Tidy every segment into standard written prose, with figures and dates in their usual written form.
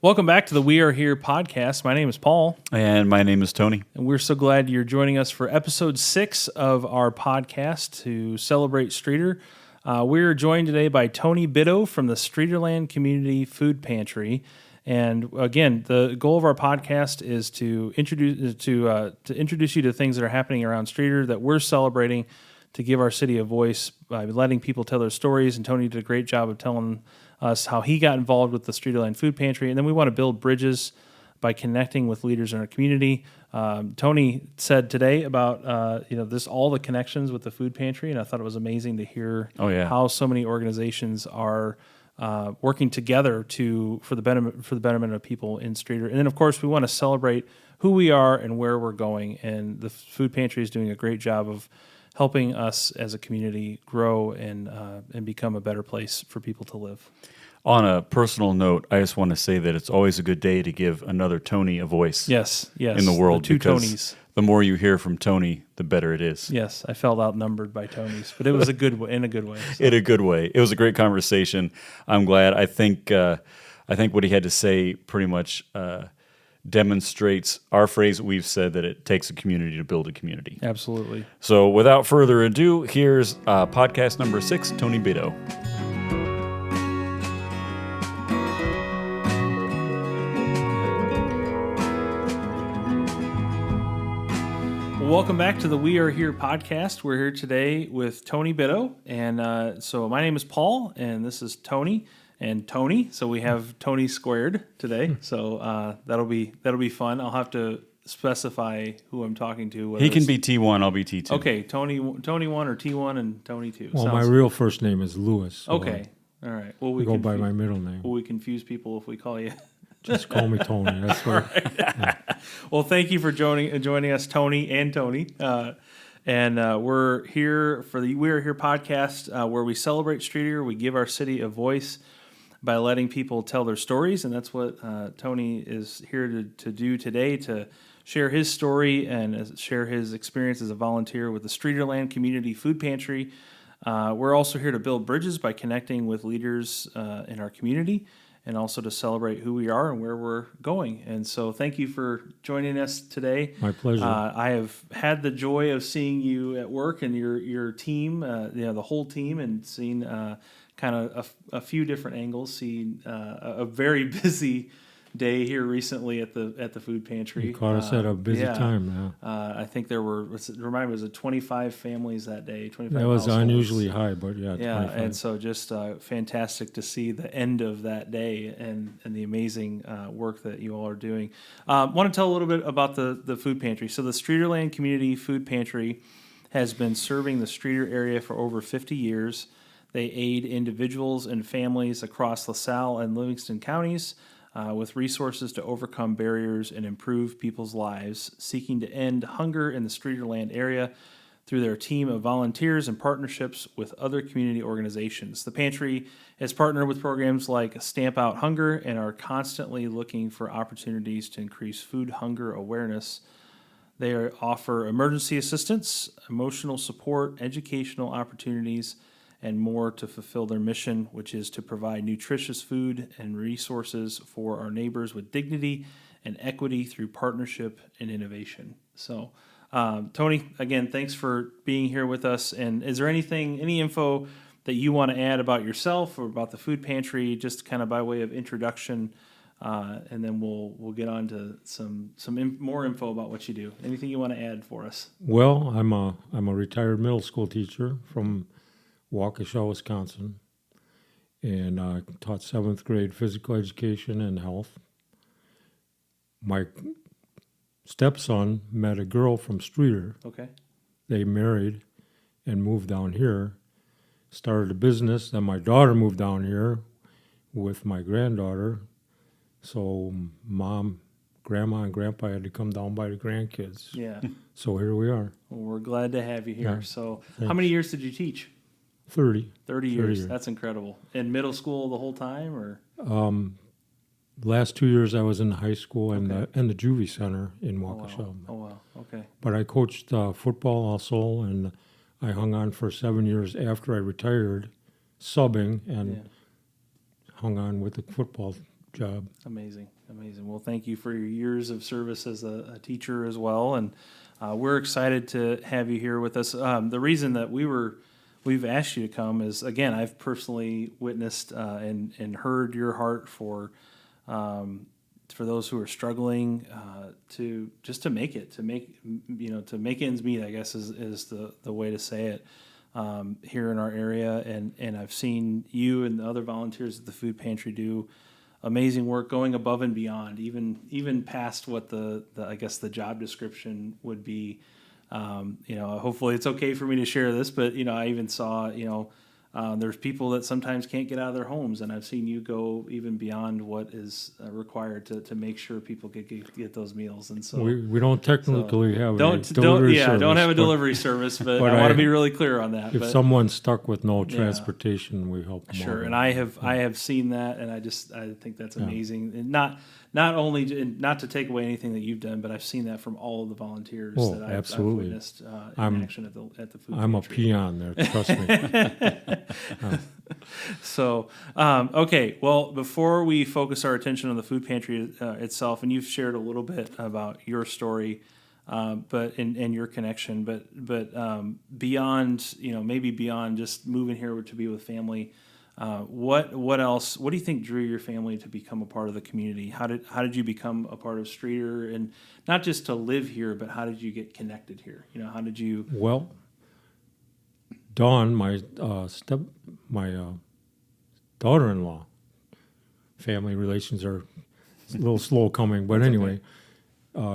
Welcome back to the We Are Here podcast. My name is Paul. And my name is Tony. And we're so glad you're joining us for episode 6 of our podcast to celebrate Streator. We're joined today by Tony Bitto from the Streatorland Community Food Pantry. And again, the goal of our podcast is to introduce you to things that are happening around Streator that we're celebrating, to give our city a voice by letting people tell their stories. And Tony did a great job of telling us how he got involved with the Streatorland Food Pantry. And then we want to build bridges by connecting with leaders in our community. Tony said today about all the connections with the food pantry, and I thought it was amazing to hear how so many organizations are working together for the betterment of people in Streator. And then, of course, we want to celebrate who we are and where we're going. And the food pantry is doing a great job of helping us as a community grow and become a better place for people to live. On a personal note, I just want to say that it's always a good day to give another Tony a voice. Yes, in the world. The two because Tonys. The more you hear from Tony, the better it is. Yes, I felt outnumbered by Tonys, but it was a good way, in a good way. So. In a good way. It was a great conversation. I'm glad. I think what he had to say pretty much demonstrates our phrase we've said, that it takes a community to build a community. Absolutely. So without further ado, here's podcast number 6, Tony Bitto. Welcome back to the We Are Here podcast. We're here today with Tony Bitto, and so my name is Paul, and this is Tony and Tony. So we have Tony squared today. So that'll be fun. I'll have to specify who I'm talking to. He can be T1. I'll be T2. Okay, Tony 1 or T1 and Tony 2. Well, my real first name is Lewis. So okay, all right. Well, we go by my middle name. Will we confuse people if we call you? Just call me Tony. That's right. Yeah. Well, thank you for joining us, Tony and Tony. We're here for the We Are Here podcast, where we celebrate Streator. We give our city a voice by letting people tell their stories, and that's what Tony is here to do today, to share his story and share his experience as a volunteer with the Streatorland Community Food Pantry. We're also here to build bridges by connecting with leaders in our community, and also to celebrate who we are and where we're going. And so thank you for joining us today. My pleasure. I have had the joy of seeing you at work and your team, the whole team, and seeing kind of a few different angles, seeing a very busy day here recently at the food pantry. You caught us at a busy time now. I think there were, remind me, was it 25 families that day? 25 That was households. unusually high, but yeah. Yeah, 25. and so just fantastic to see the end of that day and the amazing work that you all are doing. Want to tell a little bit about the food pantry. So the Streatorland Community Food Pantry has been serving the Streator area for over 50 years. They aid individuals and families across LaSalle and Livingston counties with resources to overcome barriers and improve people's lives, seeking to end hunger in the Streatorland area through their team of volunteers and partnerships with other community organizations. The Pantry has partnered with programs like Stamp Out Hunger and are constantly looking for opportunities to increase food hunger awareness. They offer emergency assistance, emotional support, educational opportunities, and more to fulfill their mission, which is to provide nutritious food and resources for our neighbors with dignity and equity through partnership and innovation. So, Tony, again, thanks for being here with us. And is there any info that you want to add about yourself or about the food pantry, just kind of by way of introduction, and then we'll get on to some more info about what you do. Anything you want to add for us? Well, I'm a retired middle school teacher from Waukesha, Wisconsin, and I taught 7th grade physical education and health. My stepson met a girl from Streator. Okay. They married and moved down here, started a business. Then my daughter moved down here with my granddaughter. So Mom, Grandma, and Grandpa had to come down by the grandkids. Yeah. So here we are. Well, we're glad to have you here. Yeah. So Thanks. How many years did you teach? 30. 30 years. That's incredible. In middle school the whole time, or? Last 2 years I was in high school and the juvie center in Waukesha. Oh, wow. Okay. But I coached football also, and I hung on for 7 years after I retired, subbing, and hung on with the football job. Amazing. Well, thank you for your years of service as a teacher as well, and we're excited to have you here with us. The reason that we've asked you to come is, again, I've personally witnessed and heard your heart for those who are struggling to make it, to make ends meet, I guess is the way to say it. Here in our area, and I've seen you and the other volunteers at the food pantry do amazing work, going above and beyond, even past what the I guess the job description would be. Hopefully it's okay for me to share this, but I even saw there's people that sometimes can't get out of their homes, and I've seen you go even beyond what is required to make sure people get those meals. And so We don't technically have a don't delivery service. Don't have a but delivery service, but but I want to I- be really clear on that. If But someone's stuck with no transportation, we help them sure, out. and I have seen that, and I think that's amazing. And not only not to take away anything that you've done, but I've seen that from all of the volunteers Oh, that I've absolutely. witnessed in I'm- action at the food I'm a pantry. peon there, trust me. So, okay. Well, before we focus our attention on the food pantry itself, and you've shared a little bit about your story, but and your connection, but beyond, maybe beyond just moving here to be with family, what else? What do you think drew your family to become a part of the community? How did you become a part of Streator, and not just to live here, but how did you get connected here? How did you? Well, Dawn, my daughter-in-law, family relations are a little slow coming, but anyway,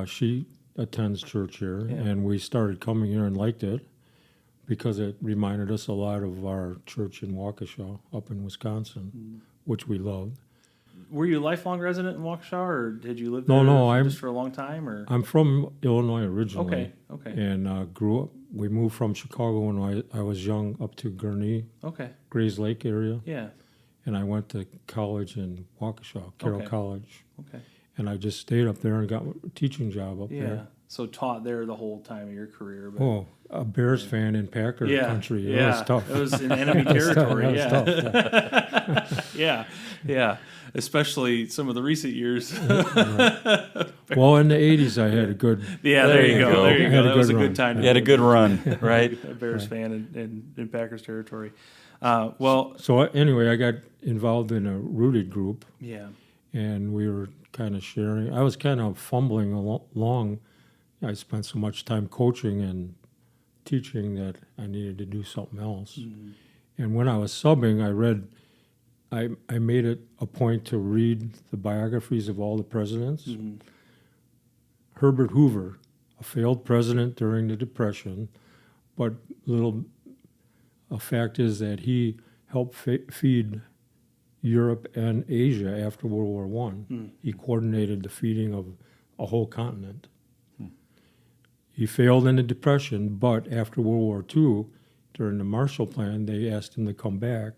she attends church here, and we started coming here and liked it because it reminded us a lot of our church in Waukesha up in Wisconsin, which we loved. Were you a lifelong resident in Waukesha, or did you live No, there no, just for a long time? Or I'm from Illinois originally. Okay. And grew up. We moved from Chicago when I was young up to Gurnee, Okay. Grays Lake area. Yeah. And I went to college in Waukesha, Carroll Okay. College. Okay. And I just stayed up there and got a teaching job up Yeah. there. So taught there the whole time of your career. But Oh, a Bears fan in Packer country. It was tough. It was in enemy That was territory. tough, Yeah. Yeah. Especially some of the recent years. Well, in the 80s, I had a good. Yeah, There there you you go. go. There you Had go. a That was a good good run. time. You had a good run, right? A Bears fan in Packers territory. Well, So anyway, I got involved in a rooted group, yeah. and we were kind of sharing. I was kind of fumbling along. I spent so much time coaching and teaching that I needed to do something else. And when I was subbing, I made it a point to read the biographies of all the presidents. Herbert Hoover, a failed president during the Depression, but a fact is that he helped feed Europe and Asia after World War I. He coordinated the feeding of a whole continent. He failed in the Depression, but after World War II, during the Marshall Plan, they asked him to come back,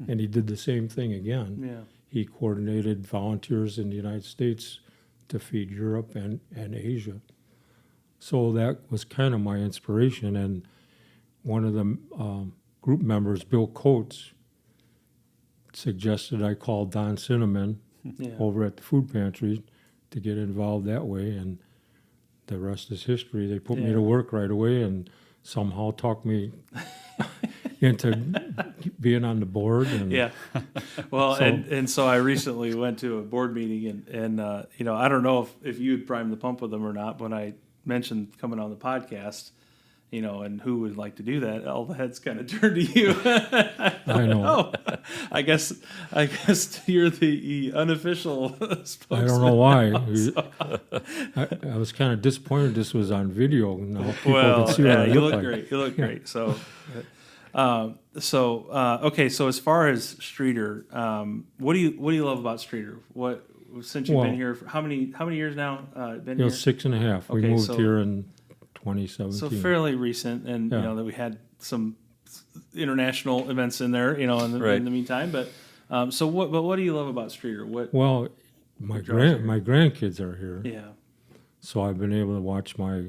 and he did the same thing again. Yeah. He coordinated volunteers in the United States to feed Europe and Asia. So that was kind of my inspiration, and one of the group members, Bill Coates, suggested I call Don Cinnamon Yeah. over at the food pantry to get involved that way, and the rest is history. They put me Yeah. to work right away and somehow talked me into being on the board. And Yeah. Well, So- and so I recently went to a board meeting, and I don't know if you had primed the pump with them or not. When I mentioned coming on the podcast, and who would like to do that, all the heads kind of turned to you. I know. Oh, I guess you're the unofficial spokesman. I don't know why. I was kind of disappointed this was on video. Now people Well, can see what I you look look like. great. You look great. So, okay. So as far as Streator, what do you love about Streator? What since you've Well- been here for how many years now? Been You know, here? 6.5. We Okay, moved so- here in 2017. So fairly recent, and Yeah. that we had some international events in there, Right. in the meantime. But what do you love about Streator? Well, my draws you? my grandkids are here, Yeah. so I've been able to watch my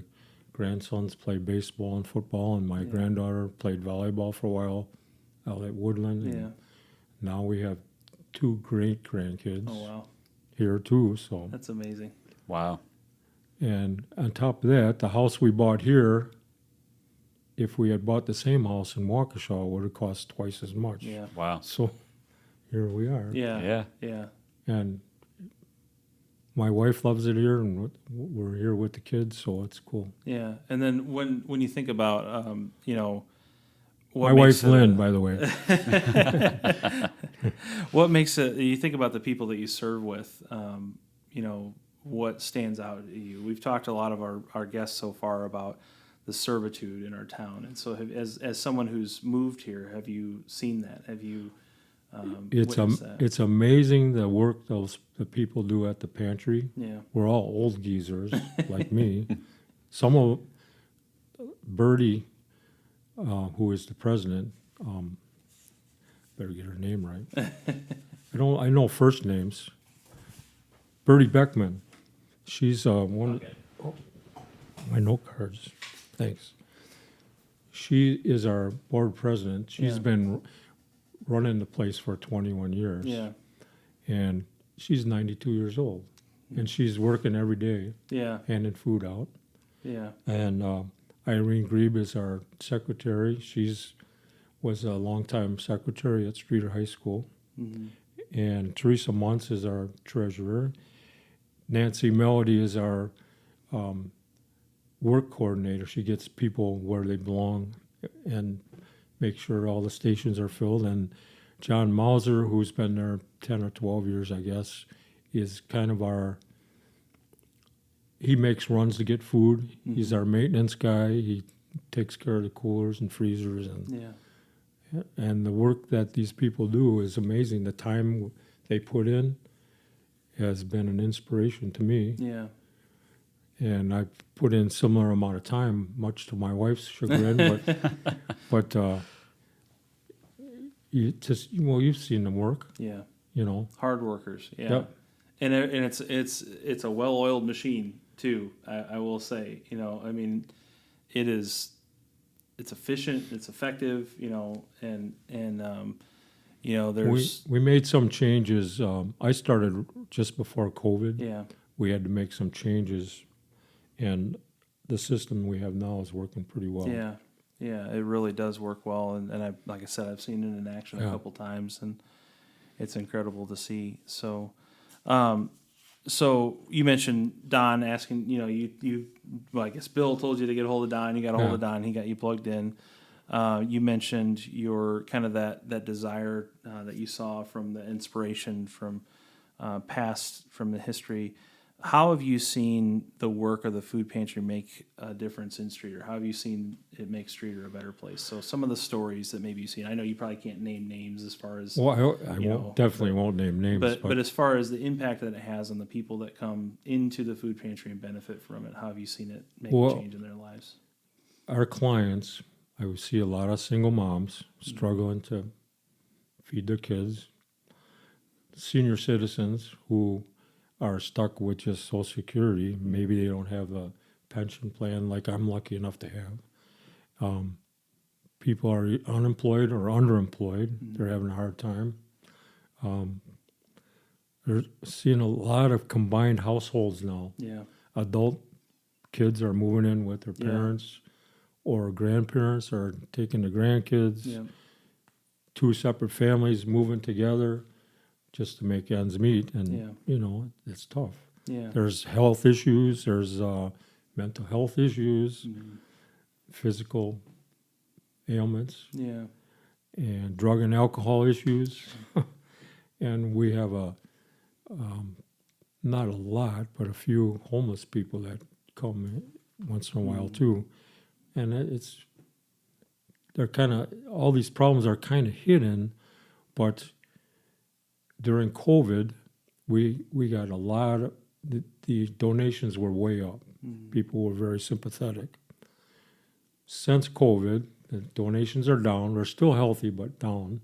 grandsons play baseball and football, and my granddaughter played volleyball for a while out at Woodland. And Yeah. now we have 2 great grandkids. Oh wow. here too. So, That's amazing. Wow. and on top of that, the house we bought here, if we had bought the same house in Waukesha, it would have cost twice as much. Yeah. Wow. So here we are. Yeah. Yeah. Yeah. And my wife loves it here, and we're here with the kids, so it's cool. Yeah. And then when you think about, what My makes wife's it Lynn, a- by the way. what makes it, you think about the people that you serve with, what stands out to you? We've talked to a lot of our guests so far about the servitude in our town. And so as someone who's moved here, have you seen that? Have you witnessed that? It's amazing the work the people do at the pantry. Yeah. We're all old geezers like me. Some of Bertie, who is the president, better get her name right. I know first names. Bertie Beckman. She's one. Okay. Oh, my note cards. Thanks. She is our board president. She's Yeah. been running the place for 21 years. Yeah. And she's 92 years old. And she's working every day, Yeah. handing food out. Yeah. And Irene Grebe is our secretary. Was a longtime secretary at Streator High School. Mm-hmm. And Teresa Muntz is our treasurer. Nancy Melody is our work coordinator. She gets people where they belong and makes sure all the stations are filled. And John Mauser, who's been there 10 or 12 years, I guess, is kind of he makes runs to get food. Mm-hmm. He's our maintenance guy. He takes care of the coolers and freezers. And the work that these people do is amazing. The time they put in has been an inspiration to me. Yeah. And I've put in similar amount of time, much to my wife's chagrin. but you've seen them work. Yeah. Hard workers. Yeah. Yep. And it's a well-oiled machine too. I will say, it's efficient, it's effective, there's We made some changes. I started just before COVID. yeah. We had to make some changes, and the system we have now is working pretty well. Yeah, yeah, it really does work well, and like I said, I've seen it in action a Yeah. couple times, and it's incredible to see. So, so you mentioned Don asking, well, I guess Bill told you to get a hold of Don. You got a hold of Don. He got you plugged in. You mentioned your kind of that desire that you saw from the inspiration from from the history. How have you seen the work of the food pantry make a difference in Streator? How have you seen it make Streator a better place? So some of the stories that maybe you've seen. I know you probably can't name names as far as Well, I definitely won't name names. but as far as the impact that it has on the people that come into the food pantry and benefit from it, how have you seen it make a change in their lives? Our clients, I would see a lot of single moms struggling to feed their kids, senior citizens who are stuck with just Social Security. Maybe they don't have a pension plan like I'm lucky enough to have. People are unemployed or underemployed. They're having a hard time. They're seeing a lot of combined households now. Yeah. Adult kids are moving in with their Yeah. parents, or grandparents are taking the grandkids. Yeah. Two separate families moving together just to make ends meet, and Yeah. it's tough. Yeah. There's health issues, there's mental health issues, physical ailments, Yeah. and drug and alcohol issues. And we have not a lot, but a few homeless people that come once in a while too. And they're kind of, all these problems are kind of hidden, but during COVID, we got a lot of, the donations were way up. People were very sympathetic. Since COVID, the donations are down. They're still healthy, but down.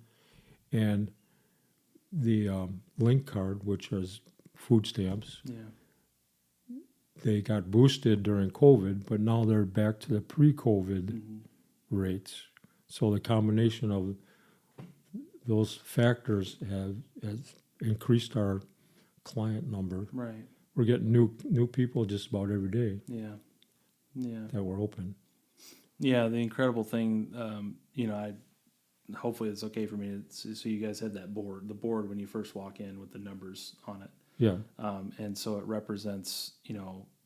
And the link card, which is food stamps, Yeah. they got boosted during COVID, but now they're back to the pre-COVID rates. So the combination of those factors has increased our client number. Right. We're getting new people just about every day Yeah. Yeah. that we're open. Yeah. The incredible thing, hopefully it's okay for me. So you guys had the board when you first walk in with the numbers on it. Yeah. And so it represents,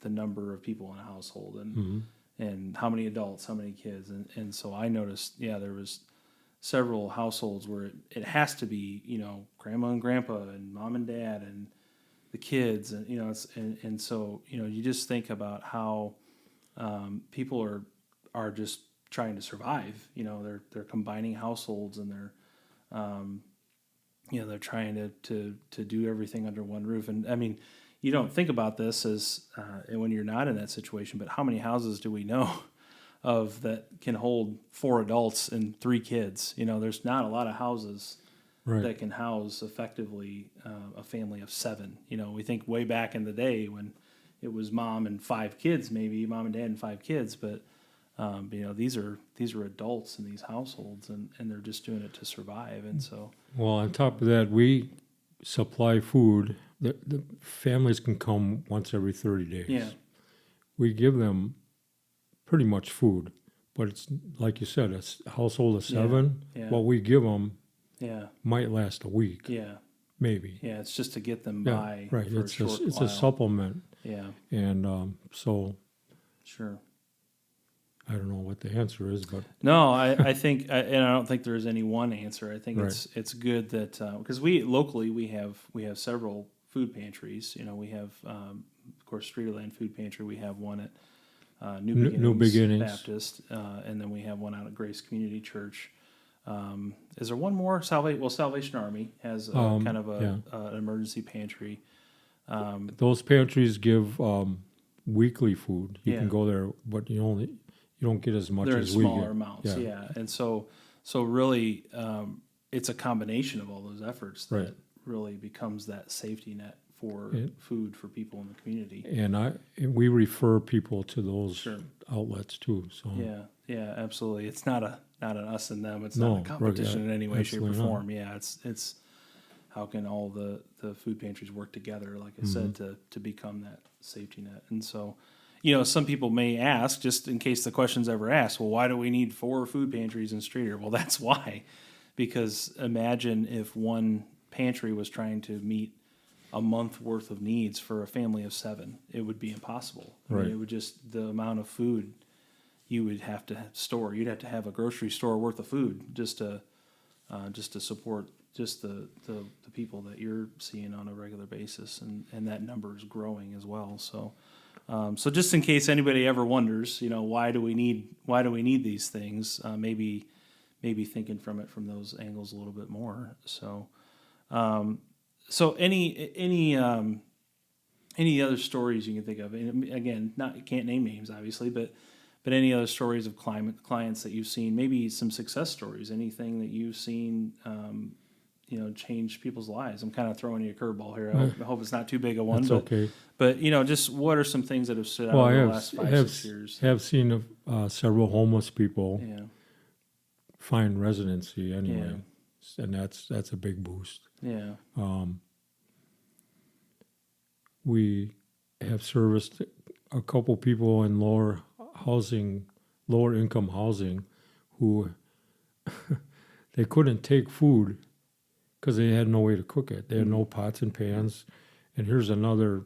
the number of people in a household and, Hmm. and how many adults, how many kids. And so I noticed, there was several households where it has to be, grandma and grandpa and mom and dad and the kids. And, and so, you just think about how people are just trying to survive. They're combining households and they're trying to do everything under one roof. And I mean, you don't think about this as when you're not in that situation, but how many houses do we know of that can hold 4 adults and 3 kids? There's not a lot of houses Right. that can house effectively a family of 7. We think way back in the day when it was mom and 5 kids, maybe mom and dad and 5 kids, but these are adults in these households, and they're just doing it to survive. And so, Well, on top of that, we supply food. The families can come once every 30 days. yeah, We give them pretty much food, but it's like you said, a household of 7. yeah. What we give them yeah, might last a week, yeah, maybe. yeah. It's just to get them Yeah, by right. for It's a short it's while. a supplement, Yeah, and so sure. I don't know what the answer is, but No, I think, and I don't think there's any one answer. I think Right. it's good that because we locally we have several food pantries. We have of course Streatorland Food Pantry. We have one at New Beginnings Baptist, and then we have one out at Grace Community Church. Is there one more? Salvation Army has kind of an emergency pantry. those pantries give weekly food. You Yeah. can go there, but you don't get as much They're in as we smaller get. amounts, yeah. And so really, it's a combination of all those efforts that Right. really becomes that safety net for Yeah. food for people in the community. And we refer people to those Sure. outlets too. So Yeah, absolutely. It's not an us and them. It's No, not a competition right, in any way, shape, or absolutely not. form. Yeah, it's how can all the food pantries work together, like I said, Mm-hmm. to become that safety net. And so, some people may ask, just in case the question's ever asked, well, why do we need 4 food pantries in Streator? Well, that's why. Because imagine if one pantry was trying to meet a month worth of needs for a family of 7. It would be impossible. I mean, Right. it would just, the amount of food you would have to store. You'd have to have a grocery store worth of food just to support just the people that you're seeing on a regular basis, and that number is growing as well. So, so just in case anybody ever wonders, why do we need these things? Maybe thinking from those angles a little bit more. So, so any other stories you can think of? And again, you can't name names, obviously, but any other stories of clients that you've seen? Maybe some success stories. Anything that you've seen, change people's lives? I'm kind of throwing you a curveball here. I hope it's not too big a one. that's but, okay. But just what are some things that have stood out Well, over I the last 5-6 years? have seen several homeless people Yeah, find residency anyway, and that's a big boost. yeah, We have serviced a couple people in lower income housing who they couldn't take food because they had no way to cook it. They had no pots and pans. And here's another,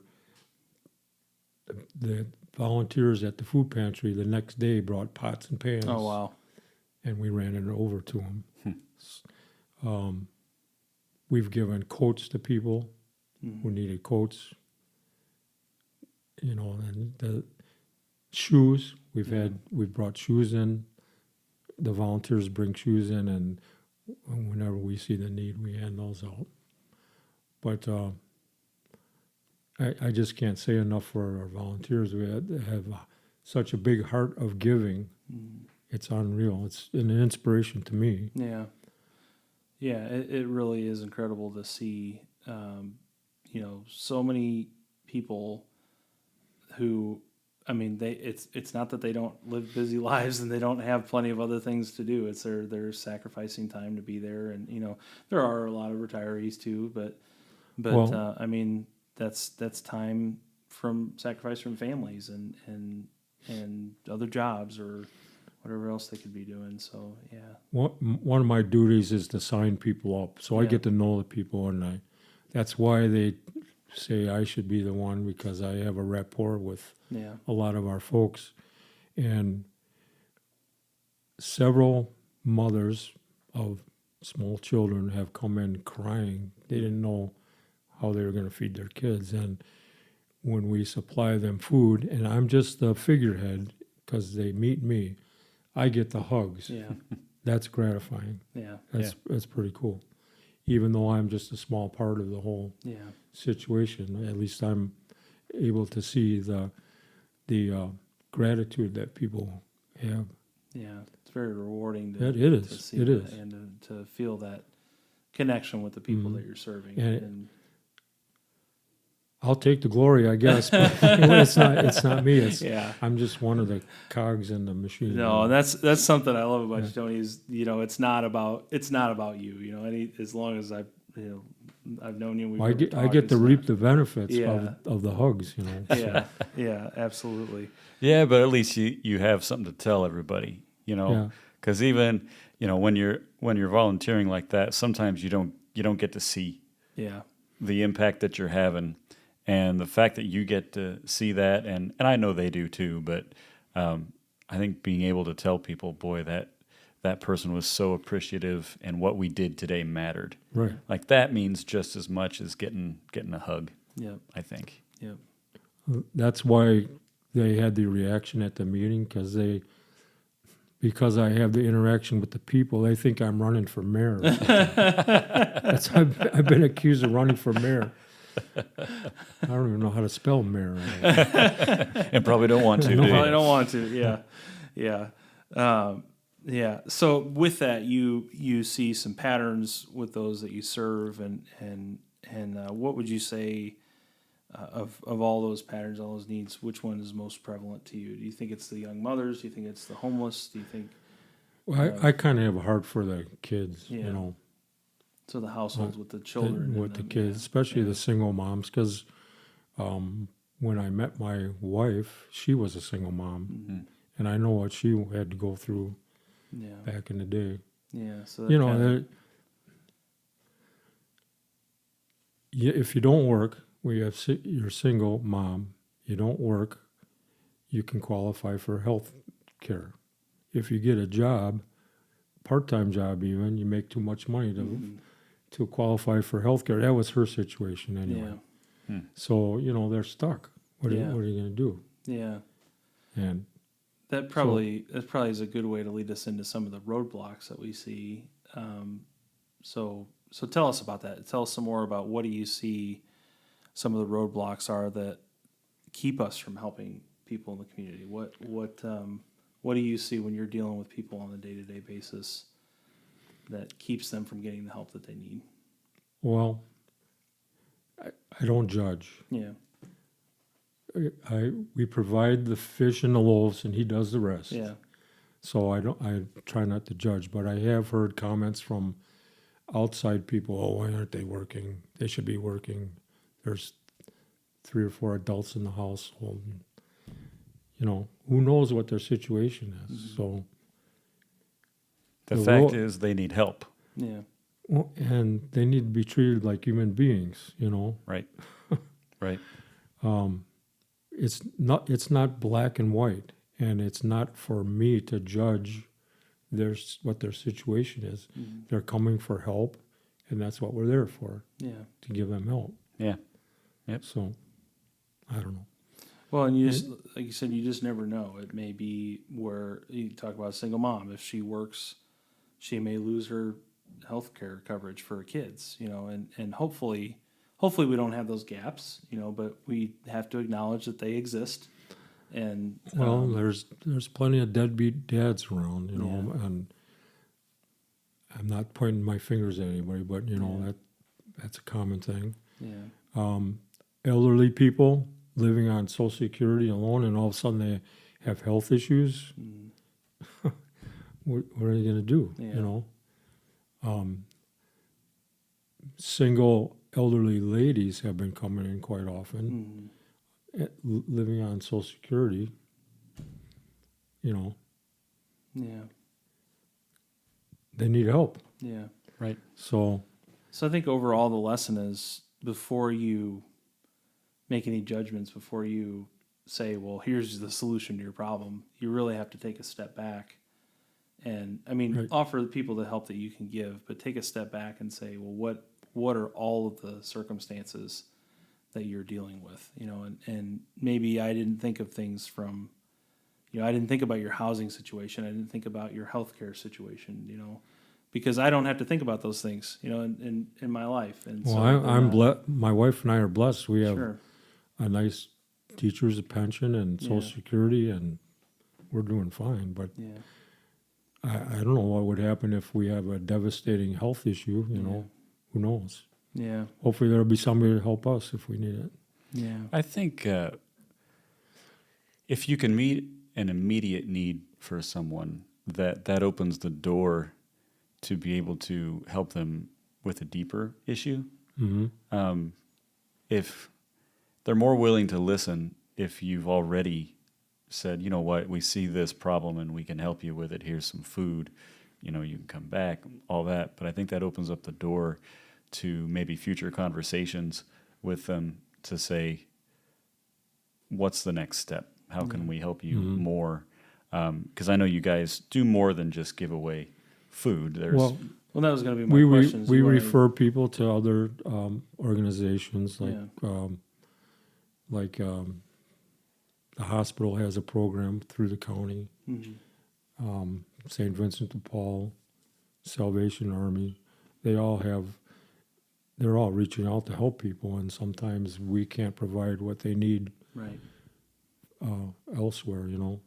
the volunteers at the food pantry the next day brought pots and pans. Oh, wow. And we ran it over to them. We've given coats to people who needed coats. And the shoes, we've brought shoes in. The volunteers bring shoes in, and whenever we see the need, we hand those out. But I just can't say enough for our volunteers. We have such a big heart of giving. It's unreal. It's an inspiration to me. Yeah. Yeah, it really is incredible to see, so many people who, I mean, it's not that they don't live busy lives and they don't have plenty of other things to do. It's they're sacrificing time to be there. And, there are a lot of retirees too, but Well, I mean, that's time from sacrifice from families and other jobs or whatever else they could be doing. So yeah, One of my duties is to sign people up, so I Yeah. get to know the people, and that's why they say I should be the one, because I have a rapport with yeah, a lot of our folks, and several mothers of small children have come in crying. They didn't know how they were going to feed their kids, and when we supply them food, and I'm just the figurehead because they meet me, I get the hugs. yeah, That's gratifying. yeah, That's pretty cool. Even though I'm just a small part of the whole yeah, situation, at least I'm able to see the gratitude that people have. yeah. It's very rewarding to, It is. to see It that is. and to feel that connection with the people Mhm. that you're serving. And I'll take the glory, I guess, but it's not me. yeah. I'm just one of the cogs in the machine. No, and that's something I love about you, Tony. Is it's not about you. As long as I've known you, Well, I get to reap the benefits Yeah. of the hugs. Yeah, yeah, absolutely. Yeah, but at least you have something to tell everybody, Yeah. because even when you're volunteering like that, sometimes you don't get to see Yeah, the impact that you're having, and the fact that you get to see that, and I know they do too, but I think being able to tell people, boy, that person was so appreciative, and what we did today mattered. Right. Like that means just as much as getting a hug. yeah, I think. yeah, That's why they had the reaction at the meeting, because I have the interaction with the people, they think I'm running for mayor. Or something. I've been accused of running for mayor. I don't even know how to spell mayor. And probably don't want to. No, do you? Probably don't want to. Yeah, yeah, yeah. So with that, you see some patterns with those that you serve, and what would you say of all those patterns, all those needs? Which one is most prevalent to you? Do you think it's the young mothers? Do you think it's the homeless? Do you think Well, I kind of have a heart for the kids, Yeah. So the households with the children, with and the them, kids, especially the single moms, because when I met my wife, she was a single mom, and I know what she had to go through yeah, back in the day. yeah. So that That if you don't work, you're single mom, you don't work, you can qualify for health care. If you get a job, part-time job even, you make too much money to qualify for health care. That was her situation anyway. yeah, So, they're stuck. What are you going to do? yeah. And That probably is a good way to lead us into some of the roadblocks that we see. So tell us about that. Tell us some more about what do you see some of the roadblocks are that keep us from helping people in the community. What do you see when you're dealing with people on a day-to-day basis that keeps them from getting the help that they need? well, I don't judge. Yeah, We provide the fish and the loaves, and he does the rest. yeah, So I try not to judge, but I have heard comments from outside people. Oh, why aren't they working? They should be working. There's 3 or 4 adults in the household. Who knows what their situation is? So The The fact ro- is, they need help. yeah, and they need to be treated like human beings. Right. Right. It's not black and white, and it's not for me to judge what their situation is. They're coming for help, and that's what we're there for, yeah. to give them help. Yeah. Yep. So I don't know. Well, and you just, like you said, you just never know. It may be where you talk about a single mom. If she works, she may lose her health care coverage for her kids, and hopefully we don't have those gaps, but we have to acknowledge that they exist. And Well, there's plenty of deadbeat dads around, Yeah. and I'm not pointing my fingers at anybody, but that's a common thing. yeah, Elderly people living on Social Security alone, and all of a sudden they have health issues. What are they going to do? Yeah. Single elderly ladies have been coming in quite often, living on Social Security. You know, Yeah. they need help. Yeah. Right. So So I think overall the lesson is before you make any judgments, before you say, well, here's the solution to your problem, you really have to take a step back. And I mean, Right. offer the people the help that you can give, but take a step back and say, well, what are all of the circumstances that you're dealing with? You know, and maybe I didn't think of things from, you know, I didn't think about your housing situation. I didn't think about your healthcare situation, you know, because I don't have to think about those things, you know, in my life. And well, so I'm blessed. My wife and I are blessed. We have Sure. a nice teacher's pension and Social Yeah. Security, and we're doing fine. But Yeah. I don't know what would happen if we have a devastating health issue. You know, who knows? Yeah. Hopefully there'll be somebody to help us if we need it. Yeah. I think if you can meet an immediate need for someone, that opens the door to be able to help them with a deeper issue. Mm-hmm. If they're more willing to listen, if you've already said, you know what, we see this problem and we can help you with it. Here's some food, you know, you can come back, all that. But I think that opens up the door to maybe future conversations with them to say, what's the next step? How can we help you more? Because I know you guys do more than just give away food. There's Well, Well, that was going to be my question. we refer people to other organizations like the hospital has a program through the county. St. Vincent de Paul, Salvation Army, they're all reaching out to help people, and sometimes we can't provide what they need Right. elsewhere, you know.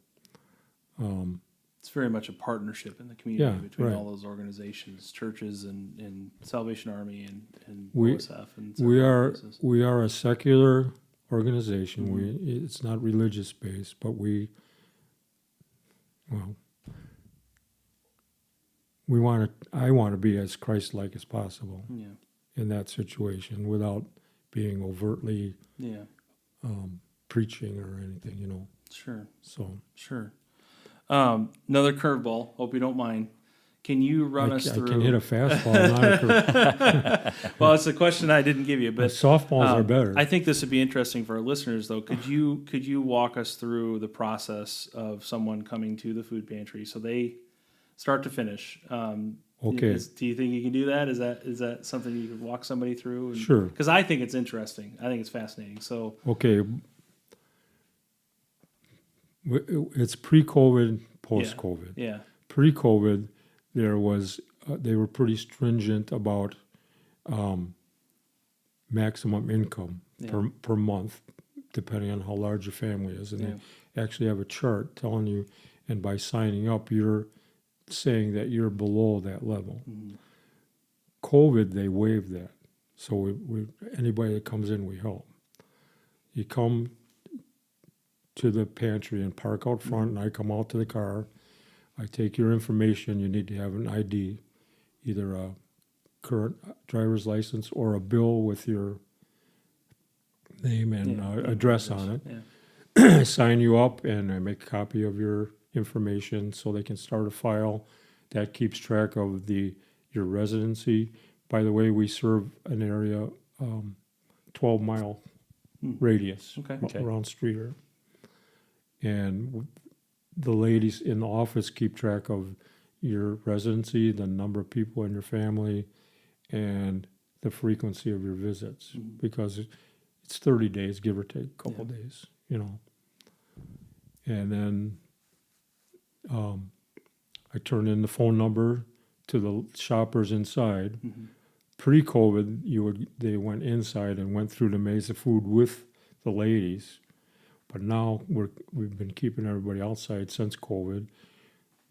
It's very much a partnership in the community Yeah, between right. all those organizations, churches and Salvation Army and We- OSF. And We several are places. we are a secular organization. It's not religious based, but we I want to be as Christ-like as possible Yeah. in that situation without being overtly Yeah. preaching or anything, you know. Sure. So Sure. Another curveball. Hope you don't mind. Can you run us I through? can hit a fastball, not a curve. Well, it's a question I didn't give you, but Softballs are better. I think this would be interesting for our listeners, though. Could you walk us through the process of someone coming to the food pantry, so they start to finish? Okay. Do you think you can do that? Is that something you could walk somebody through? Sure. Because I think it's interesting. I think it's fascinating. So Okay. It's pre-COVID, post-COVID. yeah. Pre-COVID, there was they were pretty stringent about maximum income per month, depending on how large your family is, and they actually have a chart telling you, and by signing up, you're saying that you're below that level. COVID, they waived that, so we anybody that comes in, we help. You come to the pantry and park out front, and I come out to the car. I take your information. You need to have an ID, either a current driver's license or a bill with your name and address on it. Yeah. I sign you up, and I make a copy of your information so they can start a file that keeps track of your residency. By the way, we serve an area 12-mile radius around Streator. And the ladies in the office keep track of your residency, the number of people in your family, and the frequency of your visits, because it's 30 days, give or take a couple days, you know. And then I turn in the phone number to the shoppers inside. Pre-COVID, they went inside and went through the maze of food with the ladies. But now we've been keeping everybody outside since COVID.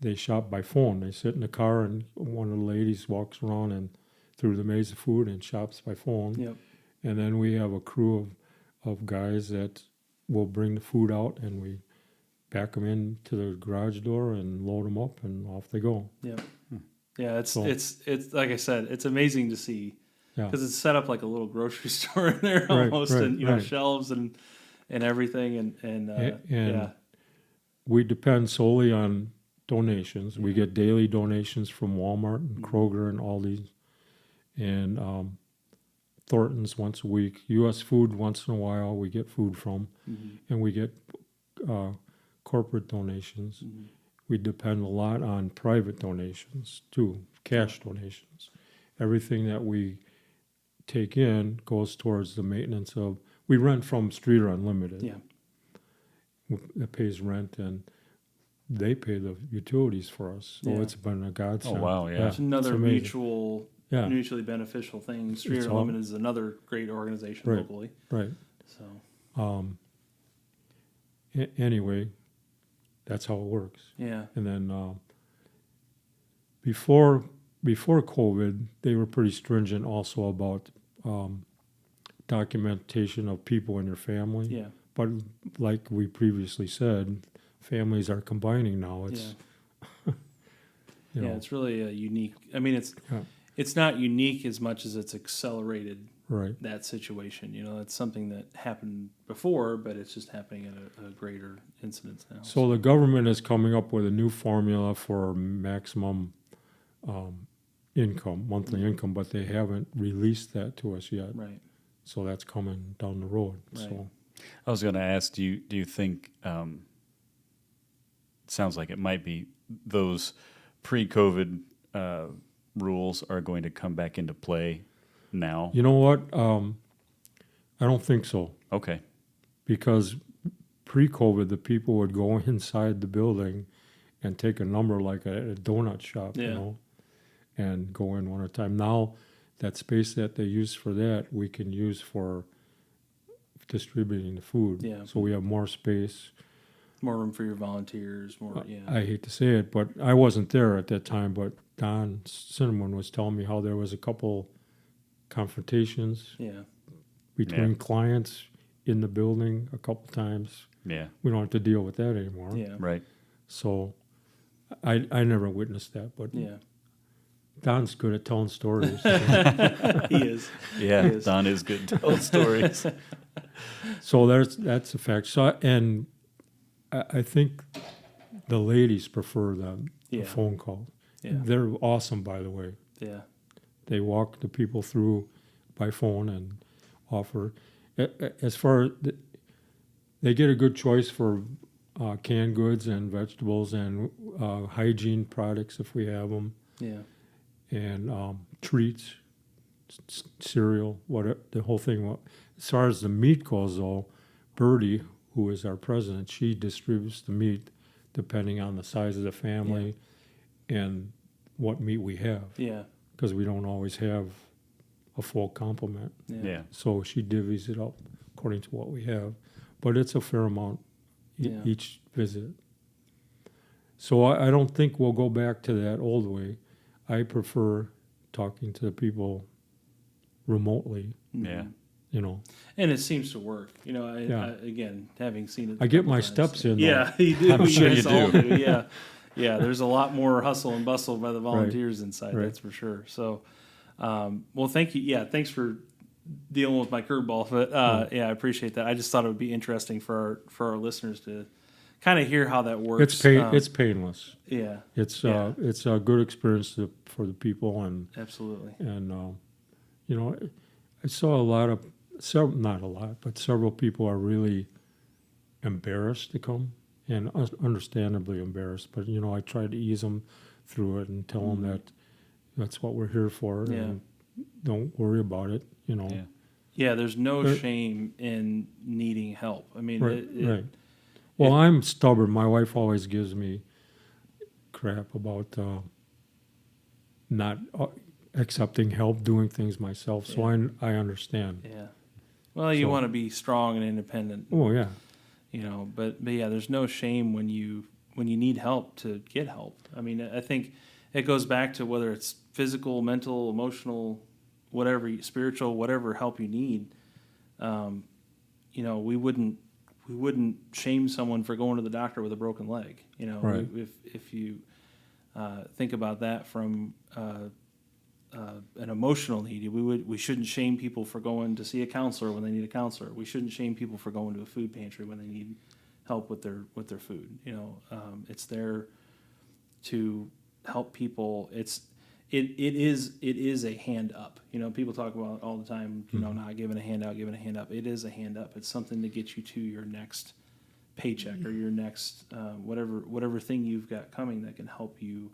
They shop by phone. They sit in the car, and one of the ladies walks around and through the maze of food and shops by phone. Yep. And then we have a crew of guys that will bring the food out, and we back them into the garage door and load them up, and off they go. Yep. Yeah, it's like I said, it's amazing to see Yeah. because it's set up like a little grocery store in there Right, almost, right, and right. shelves and everything, and yeah, We depend solely on donations. We get daily donations from Walmart and Mm-hmm. Kroger and Aldi's, and Thornton's once a week. U.S. Food once in a while we get food from, Mm-hmm. and we get corporate donations. Mm-hmm. We depend a lot on private donations too, cash donations. Everything that we take in goes towards the maintenance of. We rent from Streator Unlimited. yeah, That pays rent, and they pay the utilities for us. So Yeah. it's been a godsend. Oh, wow, yeah. it's another amazing. Yeah. mutually beneficial thing. Streator It's all- Unlimited is another great organization Right. locally. Right. So Anyway, that's how it works. yeah, And then before COVID, they were pretty stringent also about documentation of people in your family. yeah, But like we previously said, families are combining now. It's yeah. you Yeah, know, it's really a unique. I mean, Yeah. it's not unique as much as it's accelerated right. that situation. It's something that happened before, but it's just happening at a greater incidence now. So the government is coming up with a new formula for maximum income, monthly income, but they haven't released that to us yet. right, So that's coming down the road. Right. So I was going to ask, do you think? It sounds like it might be those pre-COVID rules are going to come back into play now. you know what? I don't think so, Okay. because pre-COVID, the people would go inside the building and take a number like a donut shop, Yeah. and go in one at a time. Now, that space that they use for that, we can use for distributing the food. Yeah. So we have more space. more room for your volunteers. More, yeah, I hate to say it, but I wasn't there at that time, but Don Cinnamon was telling me how there was a couple confrontations yeah, between Yeah. clients in the building a couple times. Yeah. We don't have to deal with that anymore. yeah, Right. So I never witnessed that, but yeah. Don's good at telling stories. He is. Yeah. Yes. Don is good to tell stories. So that's a fact. So and I think the ladies prefer the Yeah. phone call. Yeah. They're awesome, by the way. Yeah, They walk the people through by phone and offer. As far they get a good choice for canned goods and vegetables and hygiene products if we have them, yeah, and treats, cereal, whatever, the whole thing. As far as the meat goes, though, Birdie, who is our president, she distributes the meat depending on the size of the family and what meat we have, yeah, because we don't always have a full complement. yeah, Yeah. So she divvies it up according to what we have, but it's a fair amount Yeah. each visit. So I don't think we'll go back to that old way. I prefer talking to the people remotely, Yeah. you know. And it seems to work. Yeah. Again, having seen it, I a get couple my times. steps in, though. Yeah, you do. I'm sure you guys all do. Yeah, yeah. There's a lot more hustle and bustle by the volunteers inside. Right. That's for sure. So, well, thank you. Yeah, thanks for dealing with my curveball. But yeah, I appreciate that. I just thought it would be interesting for our listeners to kind of hear how that works. It's painless. Yeah, It's Yeah. it's a good experience for the people, and absolutely. you know, I saw a lot of not a lot, but several people are really embarrassed to come, and understandably embarrassed. But I try to ease them through it and tell them that that's what we're here for, Yeah. and don't worry about it. Yeah. Yeah, there's no There- shame in needing help. I mean, Right, right. Well, I'm stubborn. My wife always gives me crap about not accepting help, doing things myself. So I understand. Yeah. Well, you So- want to be strong and independent. Oh yeah, But yeah, there's no shame when you need help to get help. I mean, I think it goes back to whether it's physical, mental, emotional, whatever, spiritual, whatever help you need. We wouldn't shame someone for going to the doctor with a broken leg. Right. If you think about that from an emotional need. We shouldn't shame people for going to see a counselor when they need a counselor. We shouldn't shame people for going to a food pantry when they need help with their food. It's there to help people. It is a hand up. People talk about all the time. Not giving a handout, giving a hand up. It is a hand up. It's something to get you to your next paycheck or your next whatever thing you've got coming that can help you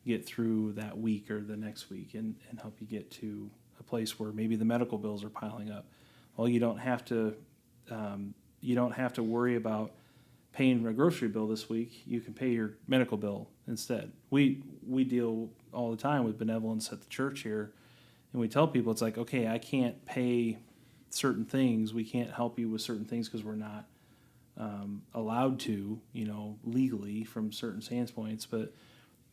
get through that week or the next week and help you get to a place where maybe the medical bills are piling up. Well, you don't have to worry about paying a grocery bill this week. You can pay your medical bill instead. We deal all the time with benevolence at the church here, and we tell people it's like, okay, I can't pay certain things. We can't help you with certain things because we're not allowed to, legally from certain standpoints,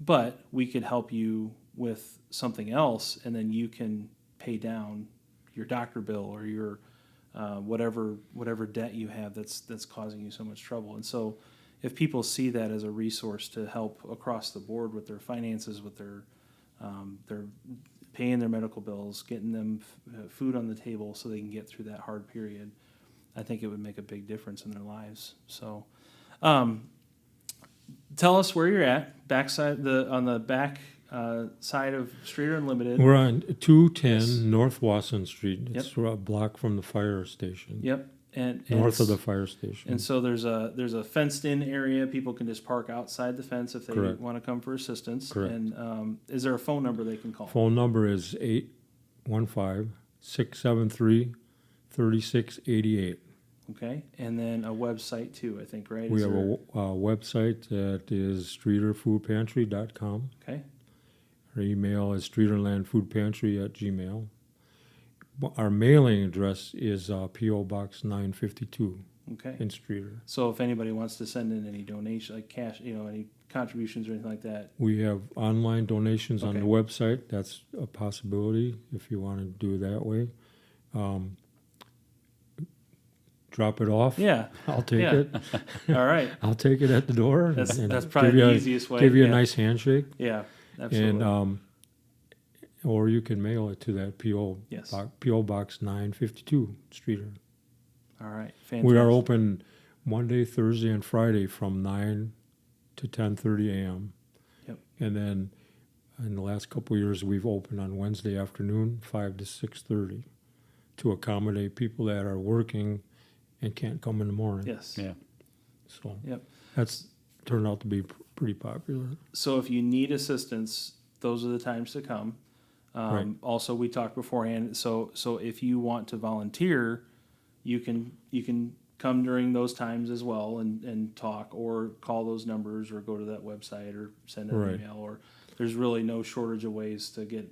but we could help you with something else, and then you can pay down your doctor bill or your whatever debt you have that's causing you so much trouble. And so if people see that as a resource to help across the board with their finances, with their paying their medical bills, getting them food on the table so they can get through that hard period, I think it would make a big difference in their lives. So tell us where you're at, on the back side of Streator Unlimited. We're on 210 Yes. North Wasson Street. It's Yep. a block from the fire station. Yep. And North of the it's- fire station. And so there's a fenced in area. People can just park outside the fence if they Correct. want to come for assistance. Correct. And is there a phone number they can call? Phone number is 815-673-3688. Okay. And then a website too, I think, right? We Is have there- a website that is streeterfoodpantry.com. Okay. Our email is streeterlandfoodpantry@gmail. Our mailing address is P.O. Box 952 Okay. in Streator. So if anybody wants to send in any donation, like cash, any contributions or anything like that, We have online donations on the Okay. website. That's a possibility if you want to do it that way. Drop it off. yeah. I'll take Yeah. it. All right. I'll take it at the door. That's and probably give you the a- easiest way. Give you yeah. a nice handshake. Yeah. Absolutely. And or you can mail it to that Yes. P.O. Box 952 Streator. All right. Fantastic. We are open Monday, Thursday, and Friday from 9 to 10:30 a.m. Yep. And then in the last couple of years, we've opened on Wednesday afternoon, 5 to 6:30, to accommodate people that are working and can't come in the morning. Yes. Yeah. So Yep. that's turned out to be pretty popular. So if you need assistance, those are the times to come. Right. Also, we talked beforehand. So if you want to volunteer, you can come during those times as well and talk, or call those numbers, or go to that website, or send an Right. email. Or there's really no shortage of ways to get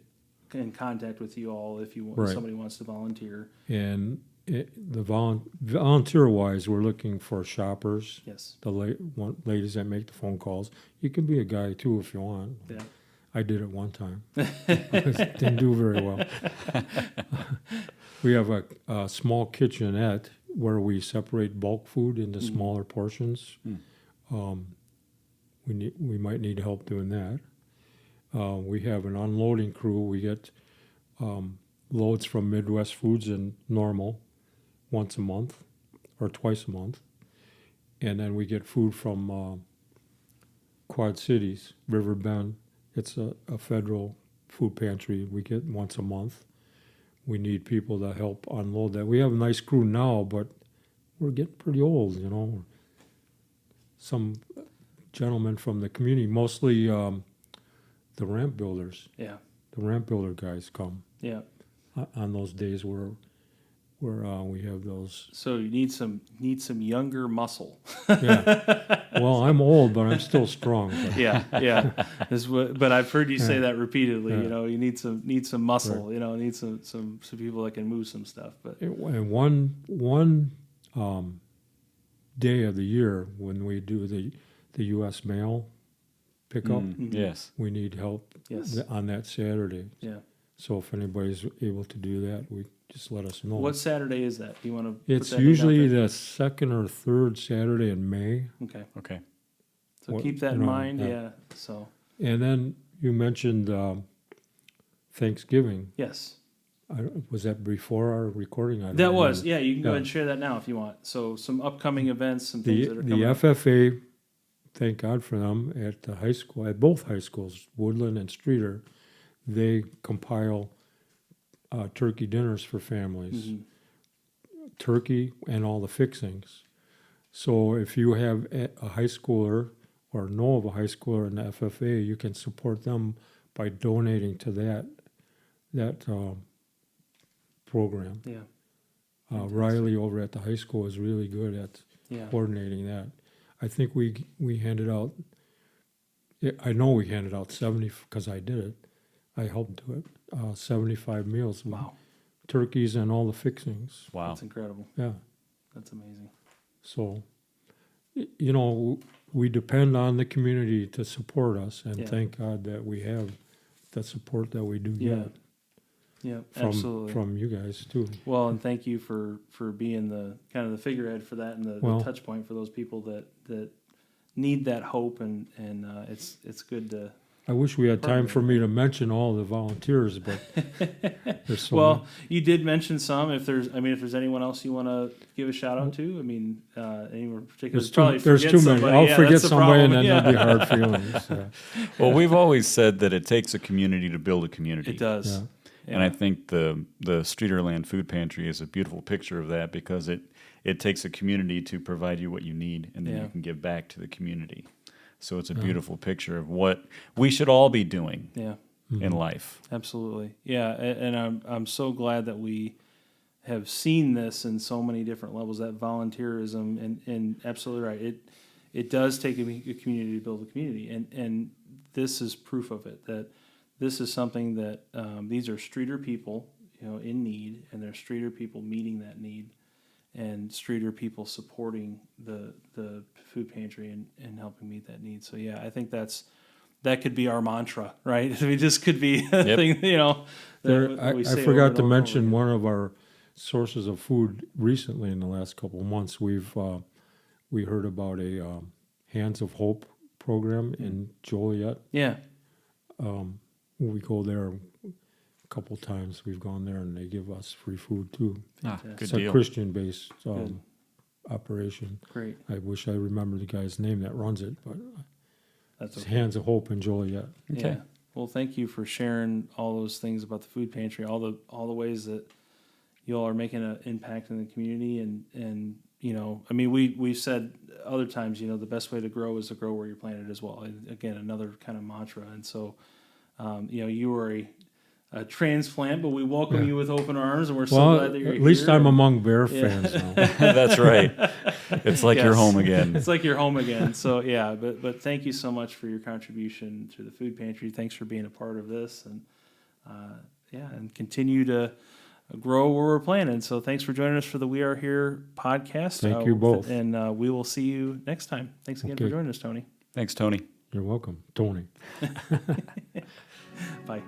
in contact with you all if Right. somebody wants to volunteer. And volunteer-wise, we're looking for shoppers, Yes. the ladies that make the phone calls. You can be a guy too if you want. Yeah. I did it one time. Didn't do very well. We have a small kitchenette where we separate bulk food into smaller portions. We might need help doing that. We have an unloading crew. We get loads from Midwest Foods and Normal once a month or twice a month. And then we get food from Quad Cities, River Bend. It's a federal food pantry we get once a month. We need people to help unload that. We have a nice crew now, but we're getting pretty old, Some gentlemen from the community, mostly the ramp builders, Yeah. the ramp builder guys come Yeah. on those days where we have those. So you need some younger muscle. Yeah. Well, I'm old, but I'm still strong. But Yeah, yeah. But I've heard you say that repeatedly. Yeah. You need some muscle. Right. Need some people that can move some stuff. But And one day of the year when we do the U.S. mail pickup, Yes. we need help Yes. on that Saturday. yeah, So if anybody's able to do that, just let us know. what Saturday is that? Do you want to? It's usually the second or third Saturday in May. Okay. Okay. So What- keep that in no, mind. yeah. Yeah. So And then you mentioned Thanksgiving. Yes. Was that before our recording? I don't That was, remember. yeah, you can go Yeah. ahead and share that now if you want. So some upcoming events, some things that are coming The up. FFA, thank God for them, at the high school, at both high schools, Woodland and Streator, they compile turkey dinners for families, Mhm. turkey and all the fixings. So if you have a high schooler or know of a high schooler in the FFA, you can support them by donating to that program. Yeah, Riley over at the high school is really good at yeah. coordinating that. I think we handed out, I know we handed out 70, because I did it. I helped do it. 75 meals. with Wow, turkeys and all the fixings. Wow. that's incredible. Yeah. That's amazing. So, you know, we depend on the community to support us, and Yeah. thank God that we have the support that we do Yeah. get Yeah, from absolutely. from you guys too. Well, and thank you for being the kind of the figurehead for that and the Well- touch point for those people that need that hope, and it's good to. I wish we had time Partner. for me to mention all the volunteers, but there's so Well, you did mention some. If there's anyone else you want to give a shout out to, I mean, anyone in particular. there's too many. I'll forget somebody, and then there'll be Yeah. hard feelings. Yeah. Well, we've always said that it takes a community to build a community. It does. Yeah. And I think the Streatorland Food Pantry is a beautiful picture of that, because it takes a community to provide you what you need, and then Yeah. you can give back to the community. So it's a Yeah. beautiful picture of what we should all be doing Yeah. in life. Absolutely. Yeah, and I'm so glad that we have seen this in so many different levels, that volunteerism, and absolutely right. It does take a community to build a community, and this is proof of it, that this is something that these are Streator people, in need, and they're Streator people meeting that need, and Streator people supporting the food pantry and helping meet that need. So yeah, I think that could be our mantra, right? I mean, this could be a Yep. thing, that we I say over forgot and to over and mention over one of our sources of food recently in the last couple of months. We heard about a Hands of Hope program in Joliet. again. We go there a couple times. We've gone there, and they give us free food too. Good It's deal. a Christian-based Good. operation. Yeah, great. I wish I remember the guy's name that runs it, but That's it's okay. Hands of Hope in Joliet. Okay. Yeah. Well, thank you for sharing all those things about the food pantry, all the ways that you all are making an impact in the community, and I mean, we've said other times, the best way to grow is to grow where you're planted as well. And again, another kind of mantra. And so, you were a transplant, but we welcome Yeah. you with open arms, and we're so Well, glad that you're at least here. I'm among Bear Yeah. fans now. That's right. It's like you're Yes. home again. It's like you're home again. So yeah, but thank you so much for your contribution to the food pantry. Thanks for being a part of this, and and continue to grow where we're planning. So thanks for joining us for the We Are Here podcast. Thank you both. and we will see you next time. Thanks again for Okay. joining us, Tony. Thanks, Tony. You're welcome, Tony. Bye.